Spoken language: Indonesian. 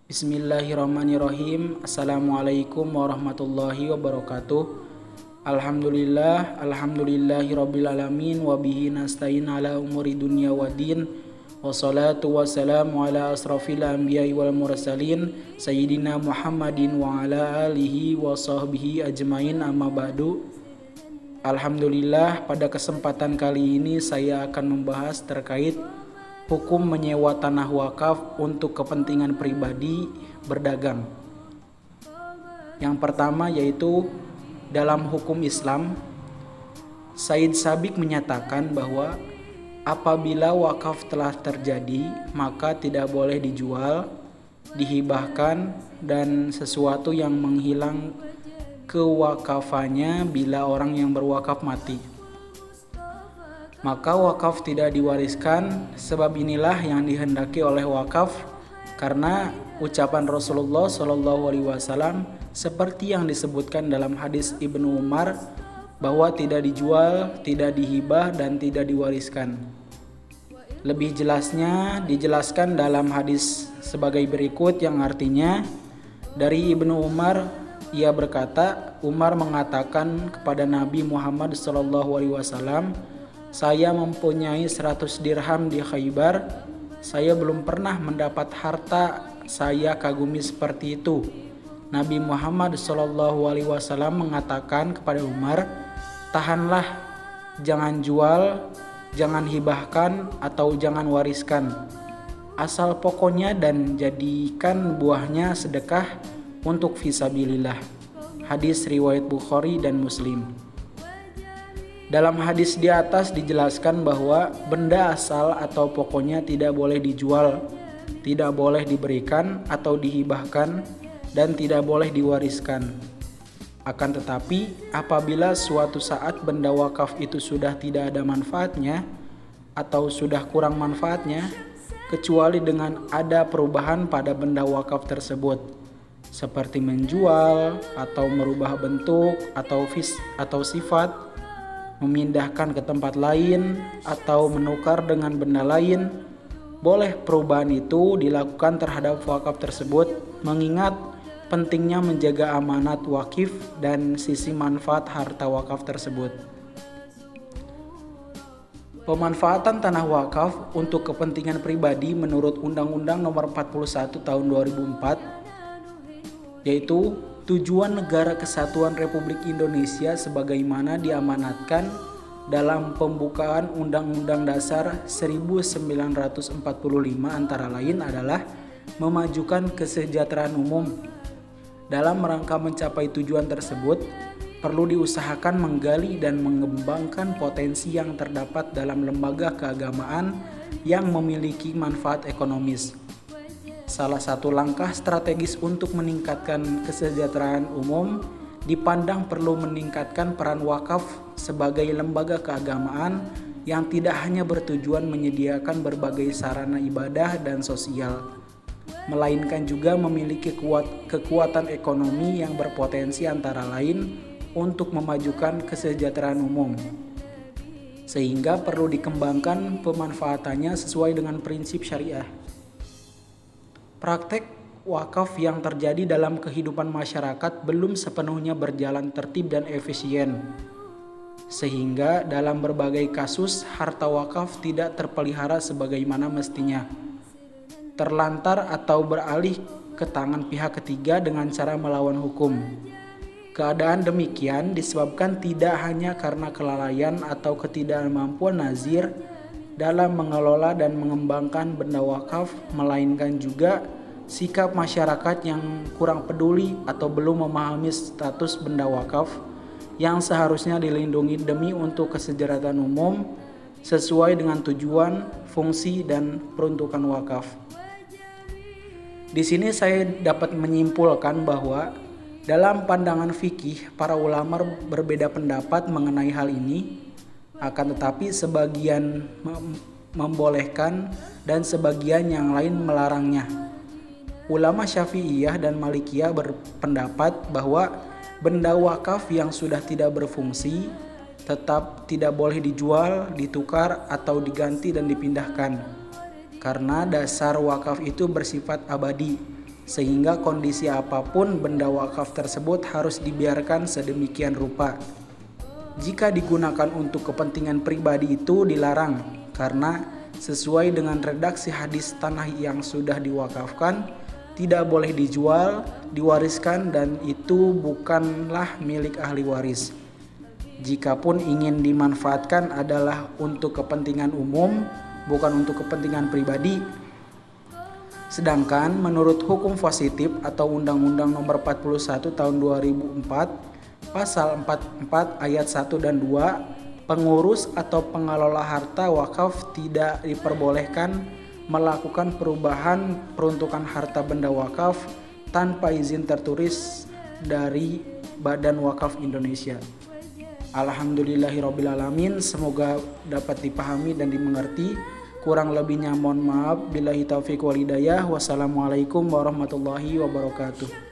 Bismillahirrahmanirrahim. Assalamualaikum warahmatullahi wabarakatuh. Alhamdulillahirabbil alamin wa bihi nasta'in ala umuri dunya waddin. Wassalatu wassalamu ala asrafil anbiya'i wal mursalin sayyidina Muhammadin wa ala alihi wa sahbihi ajmain, amma ba'du. Alhamdulillah, pada kesempatan kali ini saya akan membahas terkait hukum menyewa tanah wakaf untuk kepentingan pribadi berdagang. Yang pertama yaitu dalam hukum Islam, Said Sabiq menyatakan bahwa apabila wakaf telah terjadi maka tidak boleh dijual, dihibahkan, dan sesuatu yang menghilang kewakafannya bila orang yang berwakaf mati, maka wakaf tidak diwariskan. Sebab inilah yang dihendaki oleh wakaf, karena ucapan Rasulullah SAW seperti yang disebutkan dalam hadis Ibnu Umar bahwa tidak dijual, tidak dihibah, dan tidak diwariskan. Lebih jelasnya dijelaskan dalam hadis sebagai berikut, yang artinya dari Ibnu Umar, ia berkata, Umar mengatakan kepada Nabi Muhammad SAW, saya mempunyai 100 dirham di Khaybar. Saya belum pernah mendapat harta saya kagumi seperti itu. Nabi Muhammad SAW mengatakan kepada Umar, tahanlah, jangan jual, jangan hibahkan, atau jangan wariskan. Asal pokoknya dan jadikan buahnya sedekah untuk fisabilillah. Hadis riwayat Bukhari dan Muslim. Dalam hadis di atas dijelaskan bahwa benda asal atau pokoknya tidak boleh dijual, tidak boleh diberikan atau dihibahkan, dan tidak boleh diwariskan. Akan tetapi, apabila suatu saat benda wakaf itu sudah tidak ada manfaatnya atau sudah kurang manfaatnya, kecuali dengan ada perubahan pada benda wakaf tersebut, seperti menjual atau merubah bentuk atau sifat, memindahkan ke tempat lain, atau menukar dengan benda lain, boleh perubahan itu dilakukan terhadap wakaf tersebut, mengingat pentingnya menjaga amanat wakif dan sisi manfaat harta wakaf tersebut. Pemanfaatan tanah wakaf untuk kepentingan pribadi menurut Undang-Undang Nomor 41 Tahun 2004, yaitu tujuan negara kesatuan Republik Indonesia sebagaimana diamanatkan dalam pembukaan Undang-Undang Dasar 1945 antara lain adalah memajukan kesejahteraan umum. Dalam rangka mencapai tujuan tersebut, perlu diusahakan menggali dan mengembangkan potensi yang terdapat dalam lembaga keagamaan yang memiliki manfaat ekonomis. Salah satu langkah strategis untuk meningkatkan kesejahteraan umum dipandang perlu meningkatkan peran wakaf sebagai lembaga keagamaan yang tidak hanya bertujuan menyediakan berbagai sarana ibadah dan sosial, melainkan juga memiliki kekuatan ekonomi yang berpotensi antara lain untuk memajukan kesejahteraan umum, sehingga perlu dikembangkan pemanfaatannya sesuai dengan prinsip syariah. Praktek wakaf yang terjadi dalam kehidupan masyarakat belum sepenuhnya berjalan tertib dan efisien, sehingga dalam berbagai kasus harta wakaf tidak terpelihara sebagaimana mestinya, terlantar atau beralih ke tangan pihak ketiga dengan cara melawan hukum. Keadaan demikian disebabkan tidak hanya karena kelalaian atau ketidakmampuan nazir dalam mengelola dan mengembangkan benda wakaf, melainkan juga sikap masyarakat yang kurang peduli atau belum memahami status benda wakaf yang seharusnya dilindungi demi untuk kesejahteraan umum sesuai dengan tujuan, fungsi, dan peruntukan wakaf. Di sini saya dapat menyimpulkan bahwa dalam pandangan fikih, para ulama berbeda pendapat mengenai hal ini. Akan tetapi sebagian membolehkan dan sebagian yang lain melarangnya. Ulama Syafi'iyah dan Malikiyah berpendapat bahwa benda wakaf yang sudah tidak berfungsi tetap tidak boleh dijual, ditukar, atau diganti dan dipindahkan, karena dasar wakaf itu bersifat abadi, sehingga kondisi apapun benda wakaf tersebut harus dibiarkan sedemikian rupa. Jika digunakan untuk kepentingan pribadi itu dilarang, karena sesuai dengan redaksi hadis tanah yang sudah diwakafkan tidak boleh dijual, diwariskan, dan itu bukanlah milik ahli waris. Jikapun ingin dimanfaatkan adalah untuk kepentingan umum, bukan untuk kepentingan pribadi. Sedangkan menurut hukum positif atau Undang-Undang Nomor 41 Tahun 2004, Pasal 44 Ayat 1 dan 2, pengurus atau pengelola harta wakaf tidak diperbolehkan melakukan perubahan peruntukan harta benda wakaf tanpa izin tertulis dari Badan Wakaf Indonesia. Alhamdulillahirrabbilalamin, semoga dapat dipahami dan dimengerti. Kurang lebihnya mohon maaf. Billahi taufiq wal hidayah. Wassalamualaikum warahmatullahi wabarakatuh.